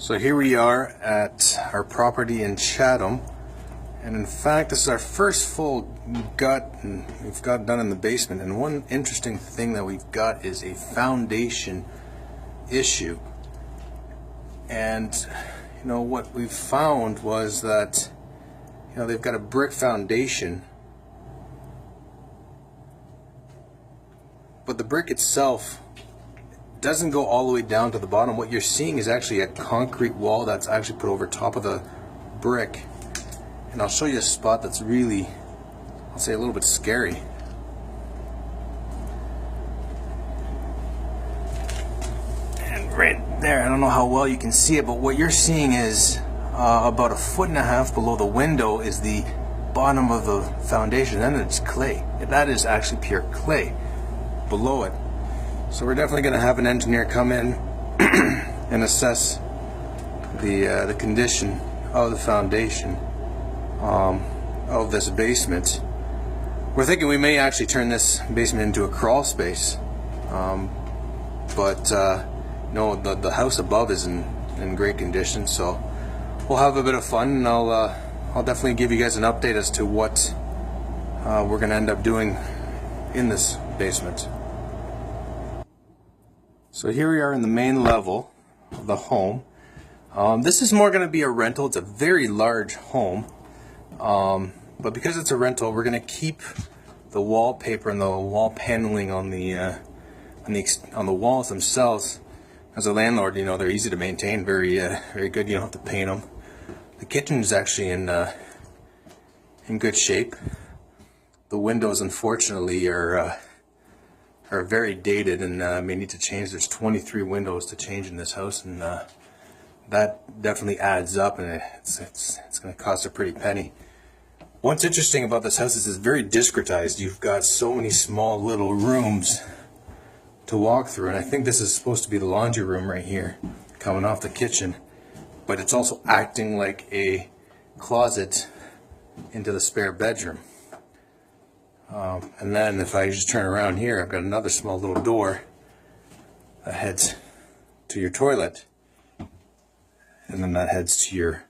So here we are at our property in Chatham, and in fact this is our first full gut we've got done in the basement. And one interesting thing that we've got is a foundation issue. And you know what we've found was that they've got a brick foundation, but the brick itself doesn't go all the way down to the bottom. What you're seeing is actually a concrete wall that's actually put over top of the brick. And I'll show you a spot that's really, I'll say, a little bit scary. And right there, I don't know how well you can see it, but what you're seeing is about 1.5 feet below the window is the bottom of the foundation, and then it's clay. That is actually pure clay below it. So we're definitely going to have an engineer come in and assess the condition of the foundation of this basement. We're thinking we may actually turn this basement into a crawl space, but no, the house above is in great condition. So we'll have a bit of fun, and I'll definitely give you guys an update as to what we're going to end up doing in this basement. So here we are in the main level of the home. This is more going to be a rental. It's a very large home, but because it's a rental, we're going to keep the wallpaper and the wall paneling on the walls themselves. As a landlord, they're easy to maintain, very good. You don't have to paint them. The kitchen is actually in good shape. The windows, unfortunately, are very dated and may need to change. There's 23 windows to change in this house, and that definitely adds up, and it's going to cost a pretty penny. What's interesting about this house is it's very discretized. You've got so many small little rooms to walk through, and I think this is supposed to be the laundry room right here, coming off the kitchen, but it's also acting like a closet into the spare bedroom. And then if I just turn around here, I've got another small little door that heads to your toilet, and then that heads to your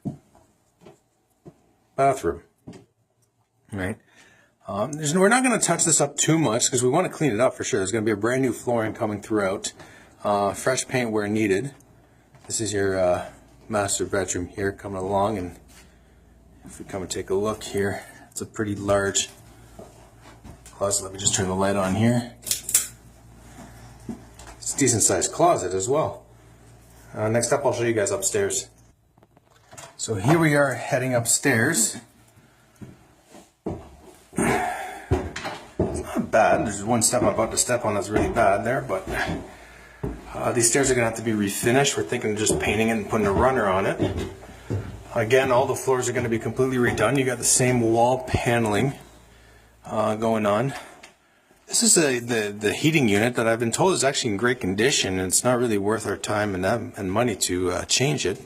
bathroom. Right? We're not going to touch this up too much because we want to clean it up for sure. There's going to be a brand new flooring coming throughout, fresh paint where needed. This is your master bedroom here coming along, and if we come and take a look here, it's a pretty large closet. Let me just turn the light on here. It's a decent sized closet as well. Next up, I'll show you guys upstairs. So here we are heading upstairs. It's not bad. There's one step I'm about to step on that's really bad there, but these stairs are going to have to be refinished. We're thinking of just painting it and putting a runner on it. Again, all the floors are going to be completely redone. You got the same wall paneling going on. This is the heating unit that I've been told is actually in great condition, and it's not really worth our time and money to change it.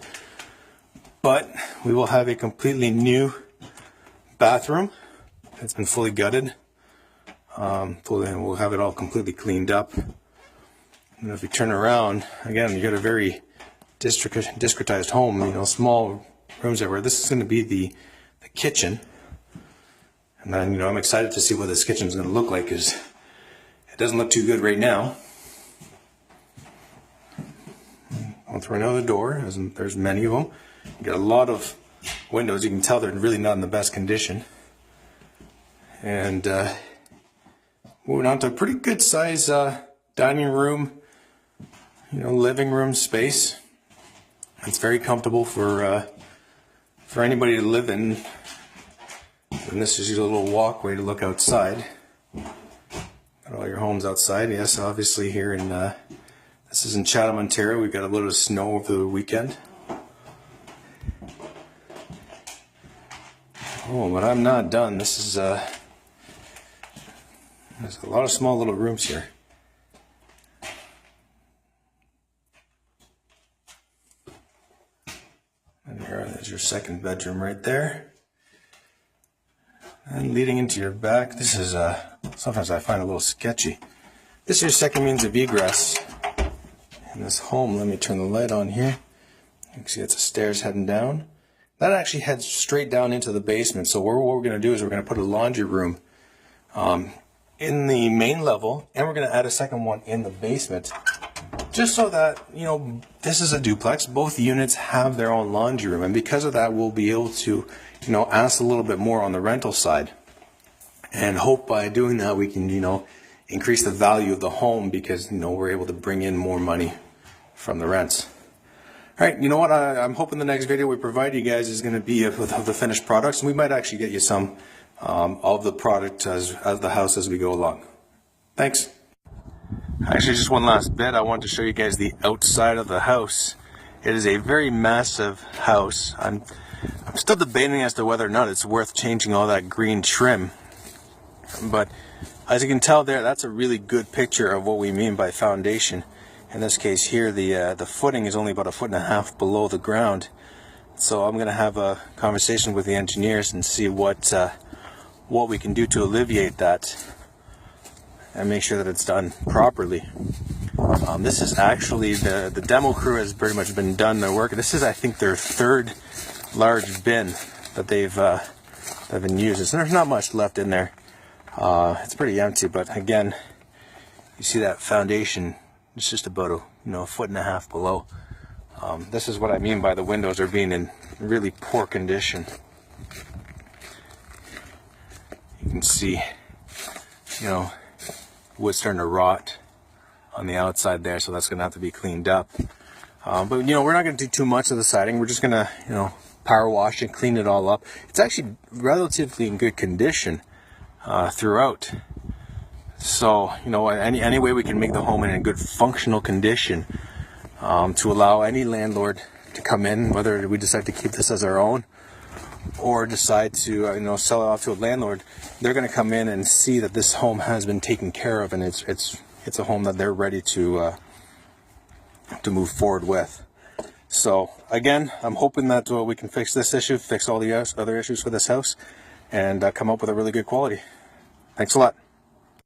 But we will have a completely new bathroom. It's been fully gutted. We'll have it all completely cleaned up. And if you turn around, again, you got a very discretized home. Small rooms everywhere. This is going to be the kitchen. And then, I'm excited to see what this kitchen is going to look like, because it doesn't look too good right now. I'll throw another door, as there's many of them. You got a lot of windows. You can tell they're really not in the best condition. And moving on to a pretty good size dining room, living room space. It's very comfortable for anybody to live in. And this is your little walkway to look outside. Got all your homes outside. Yes, obviously here in this is in Chatham, Ontario. We've got a little snow over the weekend. Oh, but I'm not done. This is there's a lot of small little rooms here. And there's your second bedroom right there. And leading into your back, this is sometimes I find a little sketchy. This is your second means of egress in this home. Let me turn the light on here. You can see it's a stairs heading down. That actually heads straight down into the basement. So what we're going to do is we're going to put a laundry room in the main level, and we're going to add a second one in the basement, just so that, you know, this is a duplex. Both units have their own laundry room, and because of that, we'll be able to, you know, ask a little bit more on the rental side, and hope by doing that we can, you know, increase the value of the home, because, you know, we're able to bring in more money from the rents. All right, you know what? I'm hoping the next video we provide you guys is going to be of the finished products, and we might actually get you some of the product as the house as we go along. Thanks. Actually, just one last bit. I want to show you guys the outside of the house. It is a very massive house. I'm still debating as to whether or not it's worth changing all that green trim, but as you can tell there, that's a really good picture of what we mean by foundation. In this case here, the footing is only about 1.5 feet below the ground. So I'm going to have a conversation with the engineers and see what we can do to alleviate that and make sure that it's done properly. This is actually, the demo crew has pretty much been done their work. This is, I think, their third large bin that they've been using. So there's not much left in there. It's pretty empty, but again, you see that foundation. It's just about a 1.5 feet below. This is what I mean by the windows are being in really poor condition. You can see, wood starting to rot on the outside there, so that's going to have to be cleaned up. But we're not going to do too much of the siding. We're just going to power wash it, clean it all up. It's actually relatively in good condition throughout. So, any way we can make the home in a good functional condition to allow any landlord to come in, whether we decide to keep this as our own or decide to, sell it off to a landlord, they're going to come in and see that this home has been taken care of, and it's a home that they're ready to move forward with. So, again, I'm hoping that we can fix this issue, fix all the other issues for this house, and come up with a really good quality. Thanks a lot.